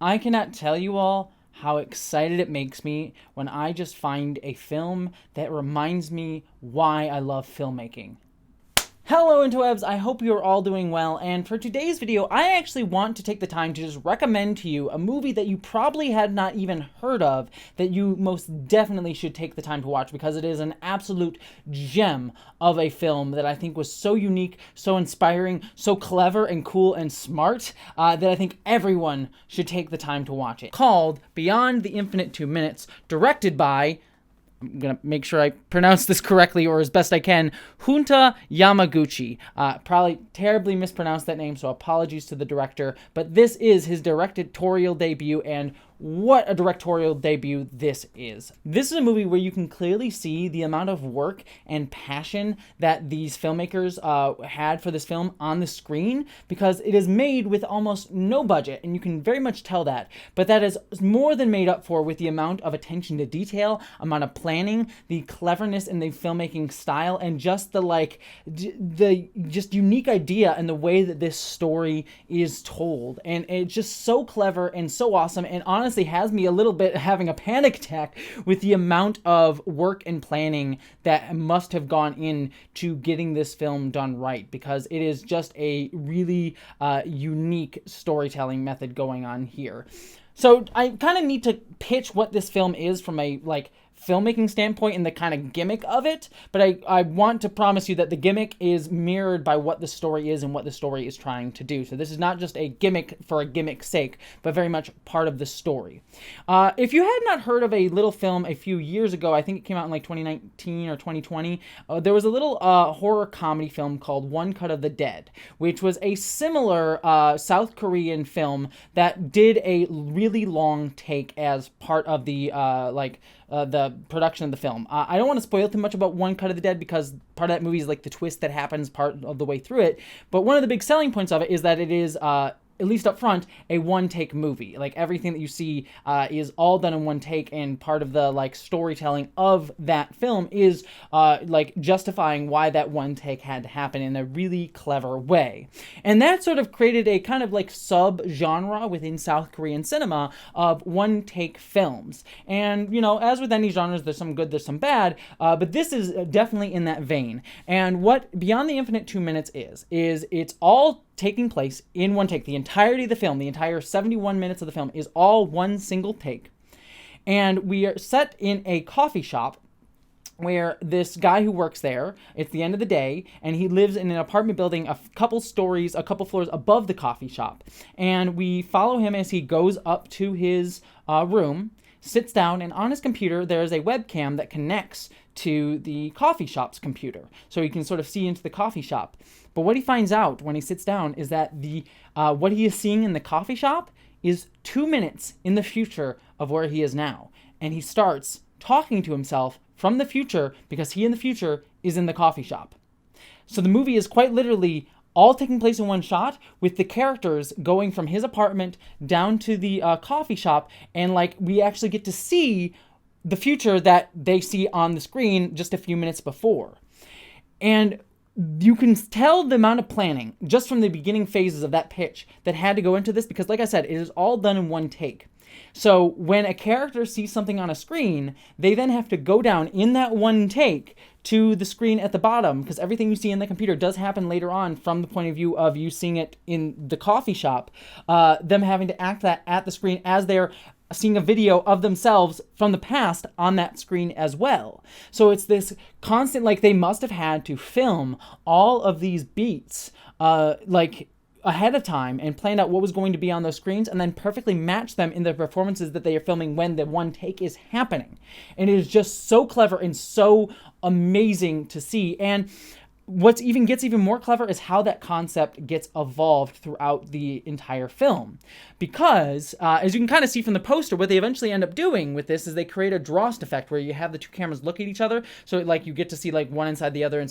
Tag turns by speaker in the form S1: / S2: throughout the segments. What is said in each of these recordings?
S1: I cannot tell you all how excited it makes me when I just find a film that reminds me why I love filmmaking. Hello interwebs, I hope you're all doing well, and for today's video, I actually want to take the time to just recommend to you a movie that you probably had not even heard of that you most definitely should take the time to watch because it is an absolute gem of a film that I think was so unique, so inspiring, so clever and cool and smart that I think everyone should take the time to watch it. Called Beyond the Infinite 2 Minutes, directed by, I'm going to make sure I pronounce this correctly or as best I can, Junta Yamaguchi. Probably terribly mispronounced that name, so apologies to the director. But this is his directorial debut, and what a directorial debut this is. This is a movie where you can clearly see the amount of work and passion that these filmmakers had for this film on the screen, because it is made with almost no budget, and you can very much tell that. But that is more than made up for with the amount of attention to detail, amount of planning, the cleverness in the filmmaking style, and just the just unique idea and the way that this story is told. And it's just so clever and so awesome, and honestly has me a little bit having a panic attack with the amount of work and planning that must have gone in to getting this film done right, because it is just a really unique storytelling method going on here. So I kind of need to pitch what this film is from a filmmaking standpoint and the kind of gimmick of it, but I want to promise you that the gimmick is mirrored by what the story is and what the story is trying to do. So this is not just a gimmick for a gimmick's sake, but very much part of the story. If you had not heard of a little film a few years ago, I think it came out in 2019 or 2020, there was a little horror comedy film called One Cut of the Dead, which was a similar South Korean film that did a really long take as part of the production of the film. I don't want to spoil too much about One Cut of the Dead because part of that movie is the twist that happens part of the way through it. But one of the big selling points of it is that it is, at least up front, a one-take movie. Everything that you see is all done in one take, and part of the storytelling of that film is justifying why that one take had to happen in a really clever way. And that sort of created a kind of sub-genre within South Korean cinema of one-take films. And, as with any genres, there's some good, there's some bad, but this is definitely in that vein. And what Beyond the Infinite 2 Minutes is it's all taking place in one take. The entirety of the film, the entire 71 minutes of the film, is all one single take. And we are set in a coffee shop where this guy who works there, it's the end of the day, and he lives in an apartment building a couple floors above the coffee shop. And we follow him as he goes up to his room, sits down, and on his computer there is a webcam that connects to the coffee shop's computer, so he can sort of see into the coffee shop. But what he finds out when he sits down is that what he is seeing in the coffee shop is 2 minutes in the future of where he is now. And he starts talking to himself from the future because he in the future is in the coffee shop. So the movie is quite literally all taking place in one shot, with the characters going from his apartment down to the coffee shop, and we actually get to see the future that they see on the screen just a few minutes before. And you can tell the amount of planning just from the beginning phases of that pitch that had to go into this, because like I said, it is all done in one take. So when a character sees something on a screen, they then have to go down in that one take to the screen at the bottom, because everything you see in the computer does happen later on from the point of view of you seeing it in the coffee shop, them having to act that at the screen as they're seeing a video of themselves from the past on that screen as well. So it's this constant, they must have had to film all of these beats, ahead of time and planned out what was going to be on those screens, and then perfectly match them in the performances that they are filming when the one take is happening. And it is just so clever and so amazing to see. And what gets even more clever is how that concept gets evolved throughout the entire film. Because, as you can kind of see from the poster, what they eventually end up doing with this is they create a Drost effect where you have the two cameras look at each other, so you get to see one inside the other,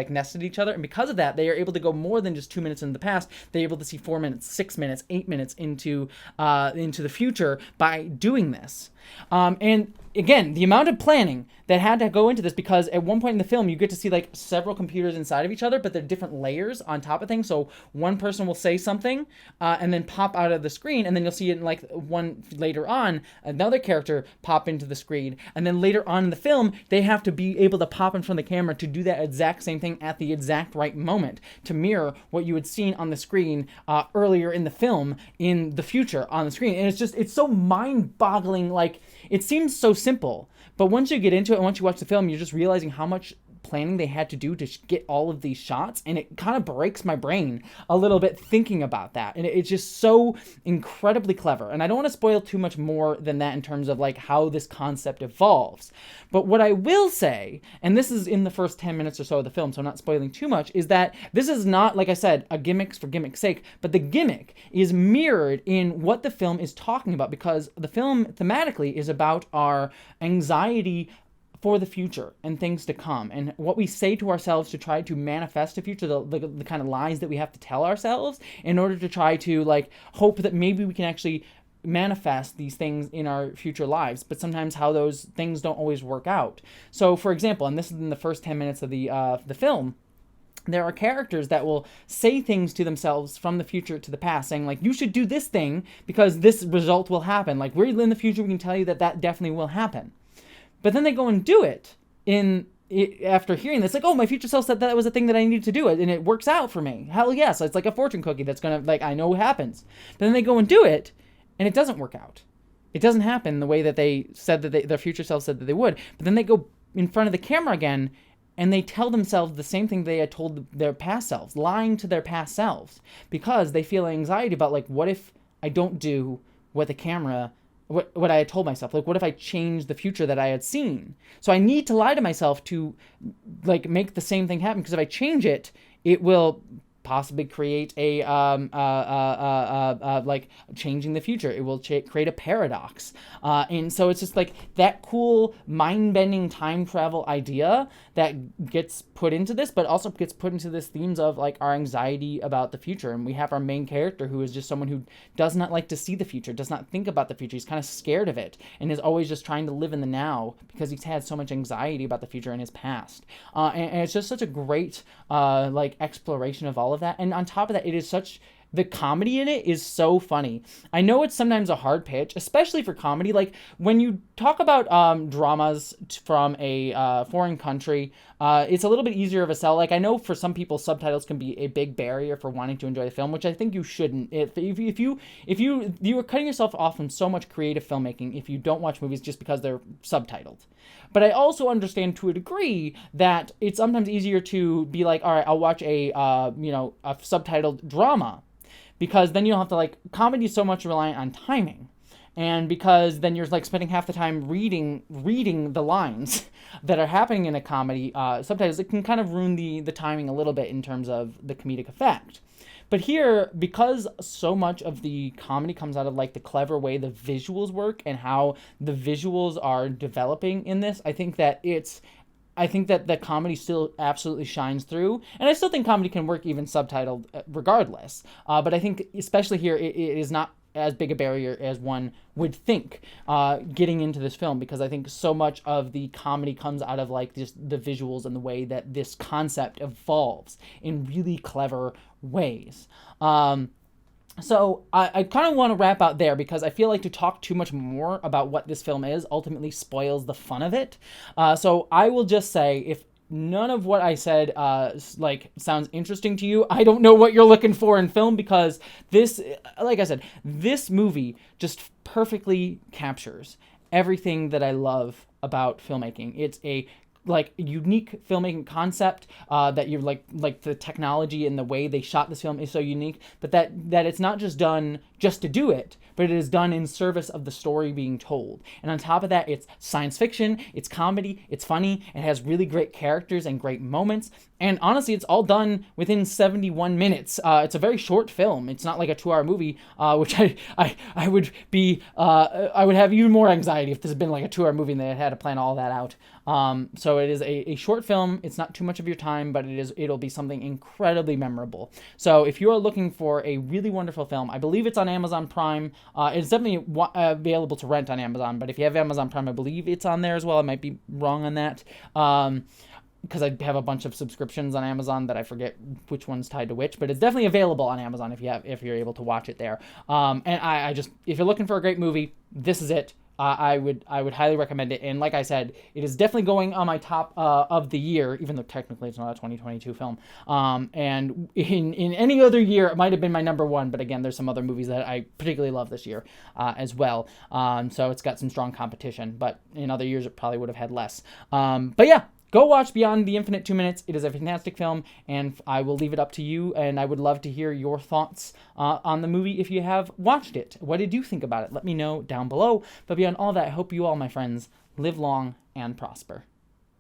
S1: nested each other. And because of that, they are able to go more than just 2 minutes in the past. They're able to see 4 minutes, 6 minutes, 8 minutes into the future by doing this. And again, the amount of planning that had to go into this, because at one point in the film you get to see like several computers inside of each other, but they're different layers on top of things. So one person will say something and then pop out of the screen, and then you'll see it in like one later on, another character pop into the screen, and then later on in the film they have to be able to pop in front of the camera to do that exact same thing at the exact right moment to mirror what you had seen on the screen earlier in the film in the future on the screen. And it's so mind-boggling. Like, it seems so simple, but once you get into it and once you watch the film, you're just realizing how much planning they had to do to get all of these shots, and it kind of breaks my brain a little bit thinking about that. And it's just so incredibly clever, and I don't want to spoil too much more than that in terms of like how this concept evolves. But what I will say, and this is in the first 10 minutes or so of the film, so I'm not spoiling too much, is that this is not, like I said, a gimmick for gimmick's sake, but the gimmick is mirrored in what the film is talking about, because the film thematically is about our anxiety for the future and things to come, and what we say to ourselves to try to manifest the future, the kind of lies that we have to tell ourselves in order to try to like hope that maybe we can actually manifest these things in our future lives, but sometimes how those things don't always work out. So for example, and this is in the first 10 minutes of the film, there are characters that will say things to themselves from the future to the past, saying like, you should do this thing because this result will happen. Like, we're in the future, we can tell you that that definitely will happen. But then they go and do it after hearing this, like, oh, my future self said that was a thing that I needed to do it, and it works out for me. Hell yes, it's like a fortune cookie that's gonna, like, I know what happens. But then they go and do it, and it doesn't work out. It doesn't happen the way that they said that their future self said that they would. But then they go in front of the camera again, and they tell themselves the same thing they had told their past selves, lying to their past selves, because they feel anxiety about, like, what if I don't do what the camera, what I had told myself? Like, what if I change the future that I had seen? So I need to lie to myself to, like, make the same thing happen, because if I change it, it will possibly create a like changing the future. It will create a paradox, and so it's just like that cool mind-bending time travel idea that gets put into this, but also gets put into this themes of like our anxiety about the future. And we have our main character who is just someone who does not like to see the future, does not think about the future. He's kind of scared of it, and is always just trying to live in the now because he's had so much anxiety about the future in his past. And it's just such a great like exploration of all of that. And on top of that, the comedy in it is so funny. I know it's sometimes a hard pitch, especially for comedy. Like, when you talk about dramas from a foreign country, it's a little bit easier of a sell. Like, I know for some people, subtitles can be a big barrier for wanting to enjoy the film, which I think you shouldn't. If you are cutting yourself off from so much creative filmmaking if you don't watch movies just because they're subtitled. But I also understand to a degree that it's sometimes easier to be like, all right, I'll watch a subtitled drama, because then you don't have to, like, comedy is so much reliant on timing. And because then you're like spending half the time reading the lines that are happening in a comedy subtitles, it can kind of ruin the timing a little bit in terms of the comedic effect. But here, because so much of the comedy comes out of like the clever way the visuals work and how the visuals are developing in this, I think that the comedy still absolutely shines through. And I still think comedy can work even subtitled regardless. But I think especially here, it is not as big a barrier as one would think getting into this film, because I think so much of the comedy comes out of like just the visuals and the way that this concept evolves in really clever ways. So I kind of want to wrap out there, because I feel like to talk too much more about what this film is ultimately spoils the fun of it. So I will just say, if none of what I said sounds interesting to you, I don't know what you're looking for in film, because this, like I said, this movie just perfectly captures everything that I love about filmmaking. It's a unique filmmaking concept that you're like the technology and the way they shot this film is so unique, but that it's not just done just to do it, but it is done in service of the story being told. And on top of that, it's science fiction, it's comedy, it's funny, it has really great characters and great moments. And honestly, it's all done within 71 minutes. It's a very short film. It's not like a 2-hour movie, which I would have even more anxiety if this had been like a 2-hour movie and they had to plan all that out. So it is a short film. It's not too much of your time, but it'll be something incredibly memorable. So if you are looking for a really wonderful film, I believe it's on Amazon Prime. It's definitely available to rent on Amazon, but if you have Amazon Prime, I believe it's on there as well. I might be wrong on that. Because I have a bunch of subscriptions on Amazon that I forget which one's tied to which, but it's definitely available on Amazon if you're able to watch it there. And I just, if you're looking for a great movie, this is it. I would highly recommend it. And like I said, it is definitely going on my top of the year, even though technically it's not a 2022 film. And in any other year, it might have been my number one. But again, there's some other movies that I particularly love this year as well. So it's got some strong competition. But in other years, it probably would have had less. But yeah. Go watch Beyond the Infinite 2 Minutes. It is a fantastic film, and I will leave it up to you, and I would love to hear your thoughts on the movie if you have watched it. What did you think about it? Let me know down below. But beyond all that, I hope you all, my friends, live long and prosper.